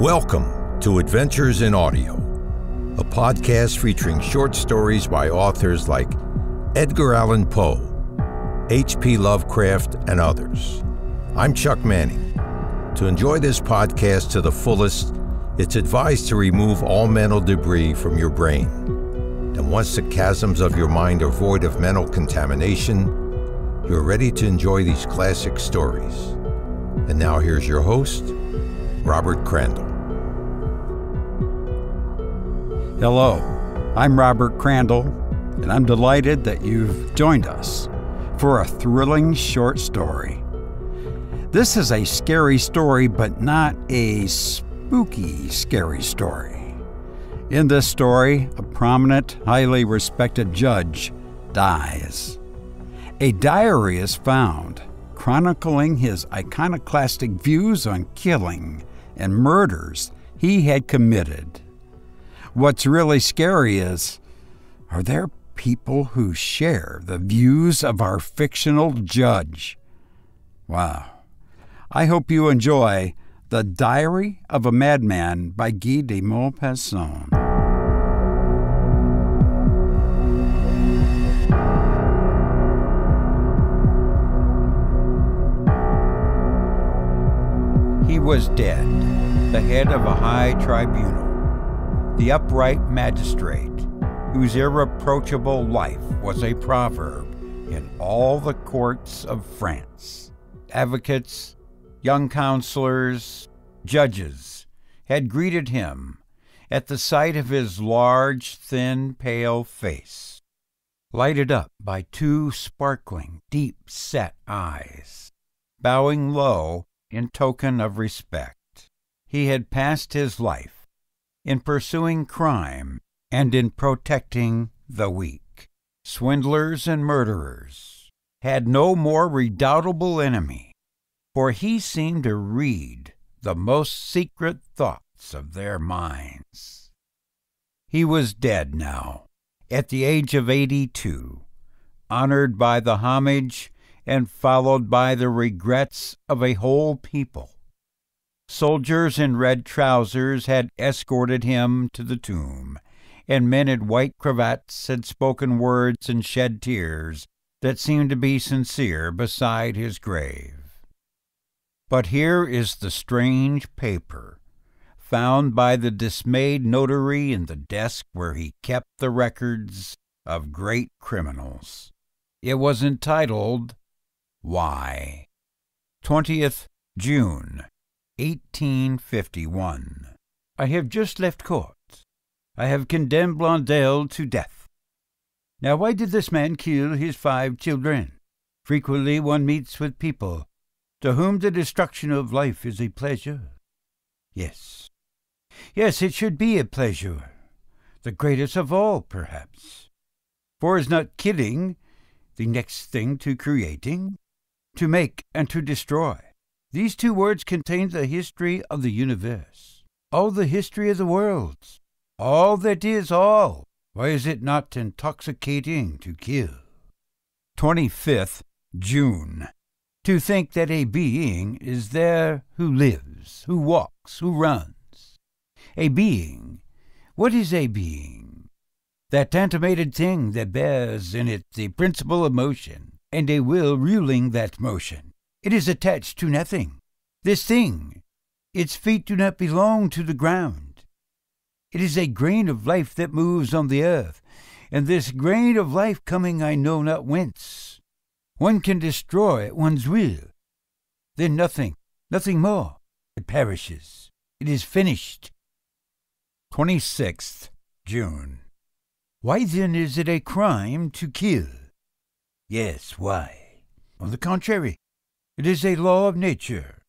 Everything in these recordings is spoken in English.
Welcome to Adventures in Audio, a podcast featuring short stories by authors like Edgar Allan Poe, H.P. Lovecraft, and others. I'm Chuck Manning. To enjoy this podcast to the fullest, it's advised to remove all mental debris from your brain. And once the chasms of your mind are void of mental contamination, you're ready to enjoy these classic stories. And now here's your host, Robert Crandall. Hello, I'm Robert Crandall, and I'm delighted that you've joined us for a thrilling short story. This is a scary story, but not a spooky, scary story. In this story, a prominent, highly respected judge dies. A diary is found, chronicling his iconoclastic views on killing and murders he had committed. What's really scary is, are there people who share the views of our fictional judge? Wow. I hope you enjoy The Diary of a Madman by Guy de Maupassant. He was dead, the head of a high tribunal, the upright magistrate, whose irreproachable life was a proverb in all the courts of France. Advocates, young counselors, judges had greeted him at the sight of his large, thin, pale face, lighted up by two sparkling, deep-set eyes, bowing low in token of respect. He had passed his life in pursuing crime and in protecting the weak. Swindlers and murderers had no more redoubtable enemy, for he seemed to read the most secret thoughts of their minds. He was dead now, at the age of 82, honored by the homage and followed by the regrets of a whole people. Soldiers in red trousers had escorted him to the tomb, and men in white cravats had spoken words and shed tears that seemed to be sincere beside his grave. But here is the strange paper, found by the dismayed notary in the desk where he kept the records of great criminals. It was entitled, Why? 20th June, 1851. I have just left court. I have condemned Blondel to death. Now, why did this man kill his 5 children? Frequently one meets with people to whom the destruction of life is a pleasure. Yes, it should be a pleasure, the greatest of all, perhaps. For is not killing the next thing to creating? To make and to destroy. These 2 words contain the history of the universe, all the history of the worlds, all that is all. Why is it not intoxicating to kill? 25th June. To think that a being is there who lives, who walks, who runs. A being. What is a being? That animated thing that bears in it the principle of motion, and a will ruling that motion. It is attached to nothing. This thing, its feet do not belong to the ground. It is a grain of life that moves on the earth, and this grain of life coming I know not whence. One can destroy at one's will. Then nothing more. It perishes. It is finished. 26th June. Why then is it a crime to kill? Yes, why? On the contrary, it is a law of nature.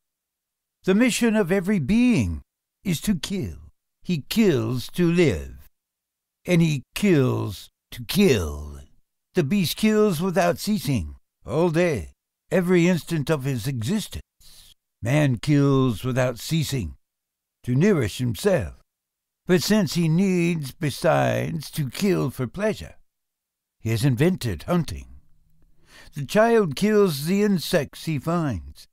The mission of every being is to kill. He kills to live, and he kills to kill. The beast kills without ceasing, all day, every instant of his existence. Man kills without ceasing, to nourish himself. But since he needs, besides, to kill for pleasure, he has invented hunting. The child kills the insects he finds,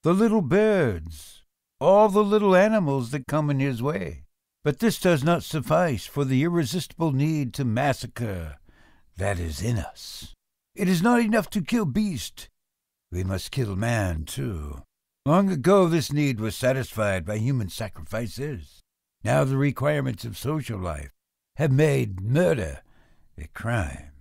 the little birds, all the little animals that come in his way. But this does not suffice for the irresistible need to massacre that is in us. It is not enough to kill beast. We must kill man, too. Long ago this need was satisfied by human sacrifices. Now the requirements of social life have made murder a crime.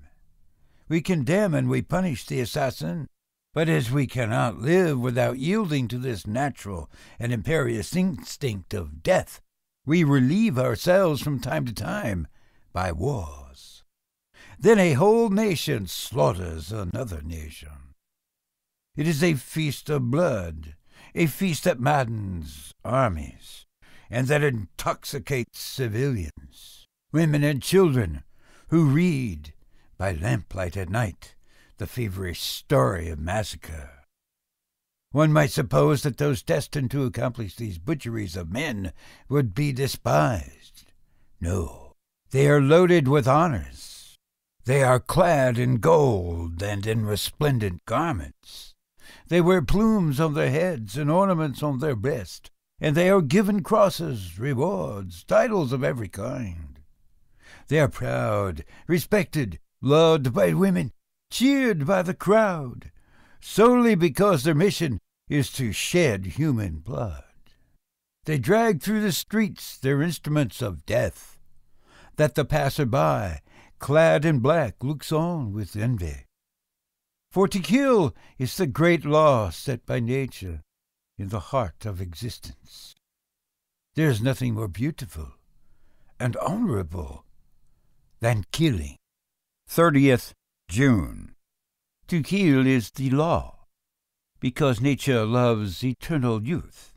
We condemn and we punish the assassin, but as we cannot live without yielding to this natural and imperious instinct of death, we relieve ourselves from time to time by wars. Then a whole nation slaughters another nation. It is a feast of blood, a feast that maddens armies, and that intoxicates civilians, women and children, who read, by lamplight at night, the feverish story of massacre. One might suppose that those destined to accomplish these butcheries of men would be despised. No, they are loaded with honors. They are clad in gold and in resplendent garments. They wear plumes on their heads and ornaments on their breast, and they are given crosses, rewards, titles of every kind. They are proud, respected, loved by women, cheered by the crowd, solely because their mission is to shed human blood. They drag through the streets their instruments of death, that the passer-by, clad in black, looks on with envy. For to kill is the great law set by nature in the heart of existence. There is nothing more beautiful and honorable than killing. 30th June. To kill is the law, because nature loves eternal youth.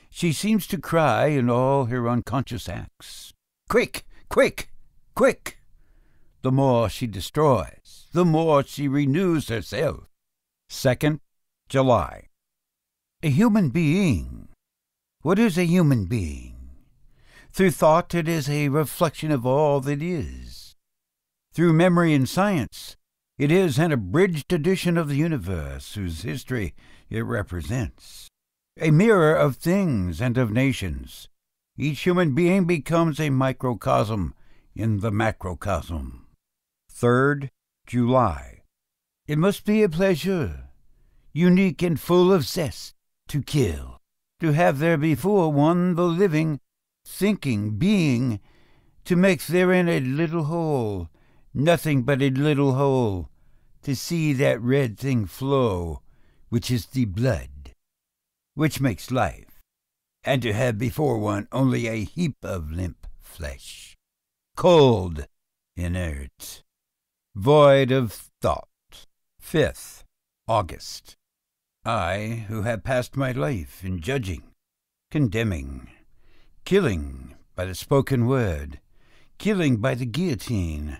She seems to cry in all her unconscious acts, "Quick, quick, quick!" The more she destroys, the more she renews herself. 2nd July. A human being. What is a human being? Through thought it is a reflection of all that is. Through memory and science, it is an abridged edition of the universe whose history it represents. A mirror of things and of nations, each human being becomes a microcosm in the macrocosm. 3rd July. It must be a pleasure, unique and full of zest, to kill, to have there before one the living, thinking being, to make therein a little hole, nothing but a little hole, to see that red thing flow, which is the blood, which makes life, and to have before one only a heap of limp flesh, cold, inert, void of thought. 5th August. I, who have passed my life in judging, condemning, killing by the spoken word, killing by the guillotine,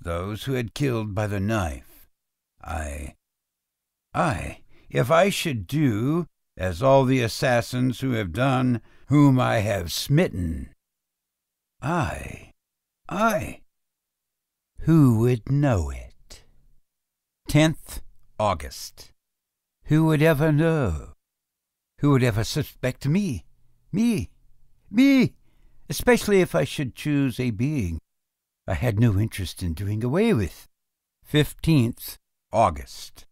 those who had killed by the knife, if I should do as all the assassins who have done, whom I have smitten, who would know it? 10th August. Who would ever know? Who would ever suspect me? Me, especially if I should choose a being I had no interest in doing away with. 15th August.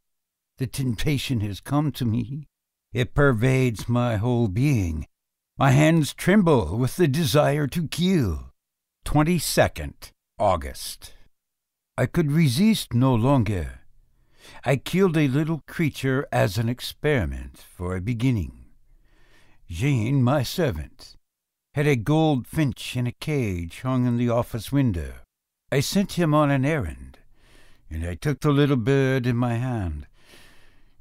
The temptation has come to me. It pervades my whole being. My hands tremble with the desire to kill. 22nd August. I could resist no longer. I killed a little creature as an experiment for a beginning. Jean, my servant, had a goldfinch in a cage hung in the office window. I sent him on an errand, and I took the little bird in my hand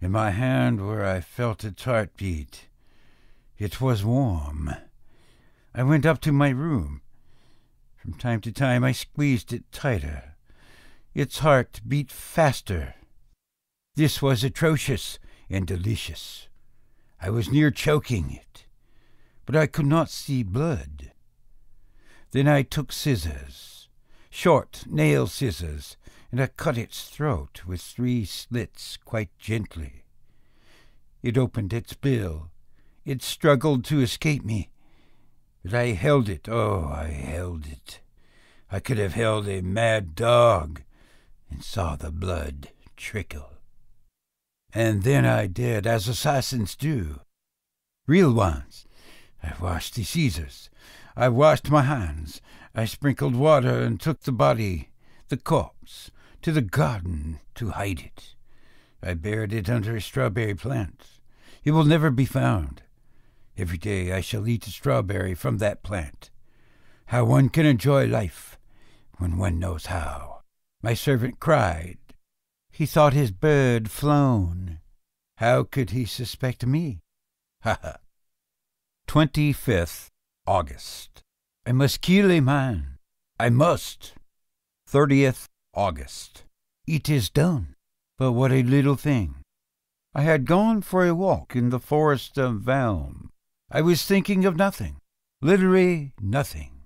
where I felt its heartbeat. It was warm. I went up to my room. From time to time I squeezed it tighter. Its heart beat faster. This was atrocious and delicious. I was near choking it, but I could not see blood. Then I took scissors, short nail scissors, and I cut its throat with 3 slits quite gently. It opened its bill, It struggled to escape me, but I held it. Oh, I held it. I could have held a mad dog and saw the blood trickle. And then I did as assassins do. Real ones. I washed the Caesars. I washed my hands. I sprinkled water and took the body, the corpse, to the garden to hide it. I buried it under a strawberry plant. It will never be found. Every day I shall eat a strawberry from that plant. How one can enjoy life when one knows how. My servant cried. He thought his bird flown. How could he suspect me? Ha ha. 25th August. I must kill a man. I must. 30th August. It is done. But what a little thing. I had gone for a walk in the forest of Valm. I was thinking of nothing. Literally nothing.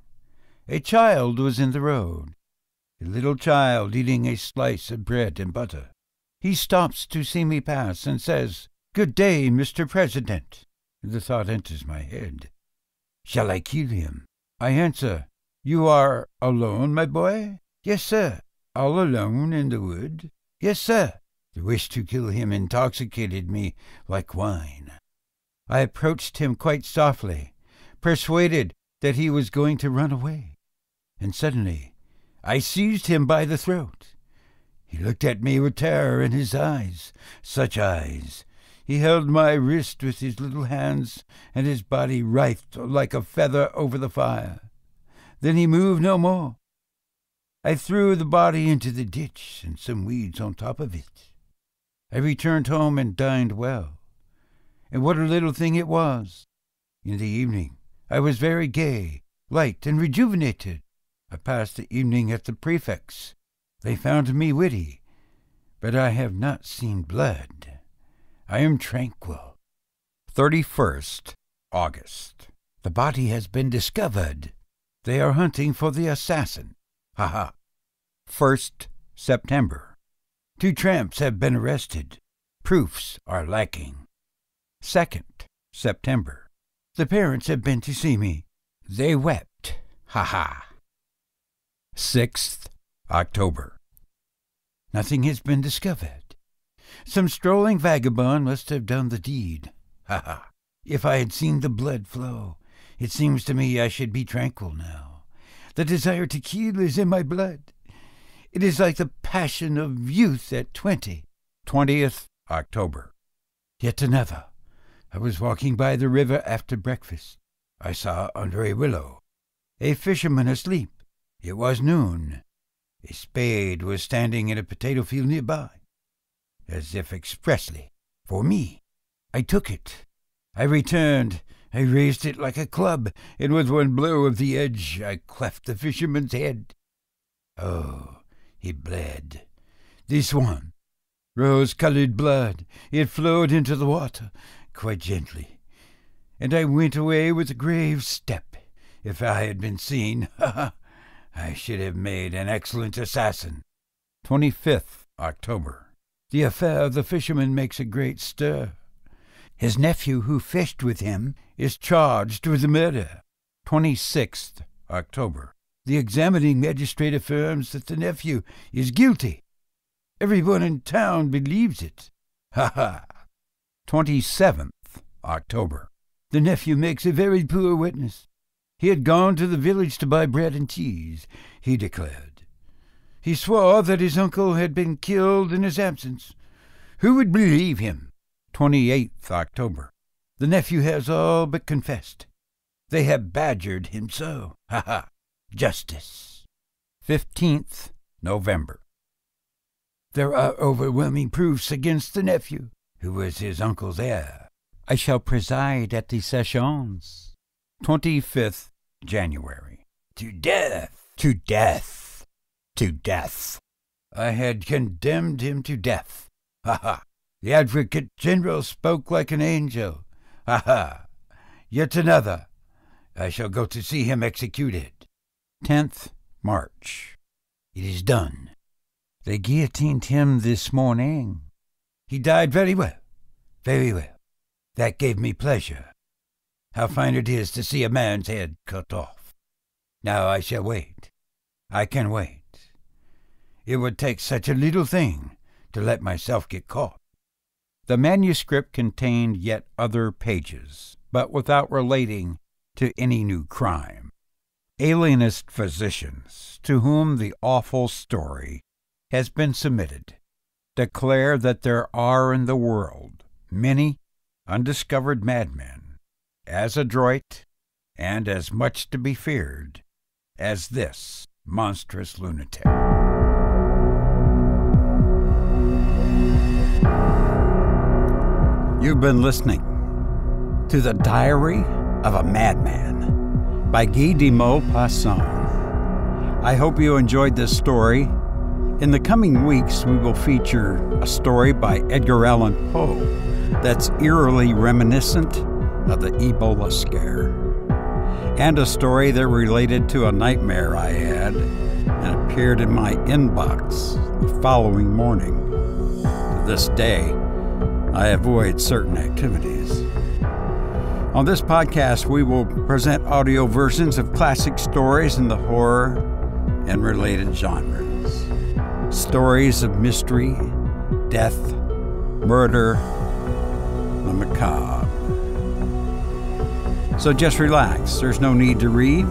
A child was in the road. A little child eating a slice of bread and butter. He stops to see me pass and says, "Good day, Mr. President." The thought enters my head. Shall I kill him? I answer, "You are alone, my boy?" "Yes, sir." "All alone in the wood?" "Yes, sir." The wish to kill him intoxicated me like wine. I approached him quite softly, persuaded that he was going to run away. And suddenly I seized him by the throat. He looked at me with terror in his eyes. Such eyes! He held my wrist with his little hands, and his body writhed like a feather over the fire. Then he moved no more. I threw the body into the ditch and some weeds on top of it. I returned home and dined well. And what a little thing it was! In the evening I was very gay, light, and rejuvenated. I passed the evening at the prefect's. They found me witty, but I have not seen blood. I am tranquil. 31st August. The body has been discovered. They are hunting for the assassin. Ha ha. 1st September. 2 tramps have been arrested. Proofs are lacking. 2nd September. The parents have been to see me. They wept. Ha ha. 6th October. Nothing has been discovered. Some strolling vagabond must have done the deed. Ha ha. If I had seen the blood flow, it seems to me I should be tranquil now. The desire to kill is in my blood. It is like the passion of youth at 20. 20th October. Yet another. I was walking by the river after breakfast. I saw under a willow a fisherman asleep. It was noon. A spade was standing in a potato field nearby, as if expressly for me. I took it. I returned. I raised it like a club, and with one blow of the edge I cleft the fisherman's head. Oh, he bled. This one, rose-colored blood. It flowed into the water, quite gently, and I went away with a grave step. If I had been seen, I should have made an excellent assassin. 25th October. The affair of the fisherman makes a great stir. His nephew, who fished with him, is charged with the murder. 26th October. The examining magistrate affirms that the nephew is guilty. Everyone in town believes it. Ha ha. 27th October. The nephew makes a very poor witness. He had gone to the village to buy bread and cheese, he declared. He swore that his uncle had been killed in his absence. Who would believe him? 28th October. The nephew has all but confessed. They have badgered him so. Ha ha. Justice. 15th November. There are overwhelming proofs against the nephew, who was his uncle's heir. I shall preside at the sessions. 25th January. To death! To death! To death! I had condemned him to death. Ha ha! The Advocate General spoke like an angel. Ha ha! Yet another. I shall go to see him executed. 10th March. It is done. They guillotined him this morning. He died very well, very well. That gave me pleasure. how fine it is to see a man's head cut off. Now I shall wait. I can wait. It would take such a little thing to let myself get caught." The manuscript contained yet other pages, but without relating to any new crime. Alienist physicians, to whom the awful story has been submitted, declare that there are in the world many undiscovered madmen, as adroit and as much to be feared as this monstrous lunatic. You've been listening to The Diary of a Madman by Guy de Maupassant. I hope you enjoyed this story. In the coming weeks, we will feature a story by Edgar Allan Poe that's eerily reminiscent of the Ebola scare, and a story that related to a nightmare I had and appeared in my inbox the following morning. To this day, I avoid certain activities. On this podcast, we will present audio versions of classic stories in the horror and related genres. Stories of mystery, death, murder, the macabre. So just relax. There's no need to read.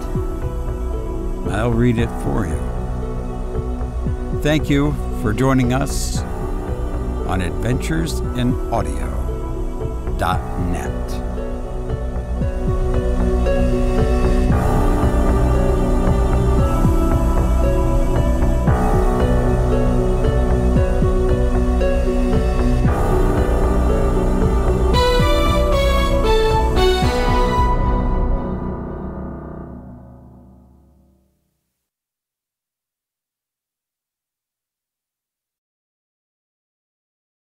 I'll read it for you. Thank you for joining us on adventuresinaudio.net.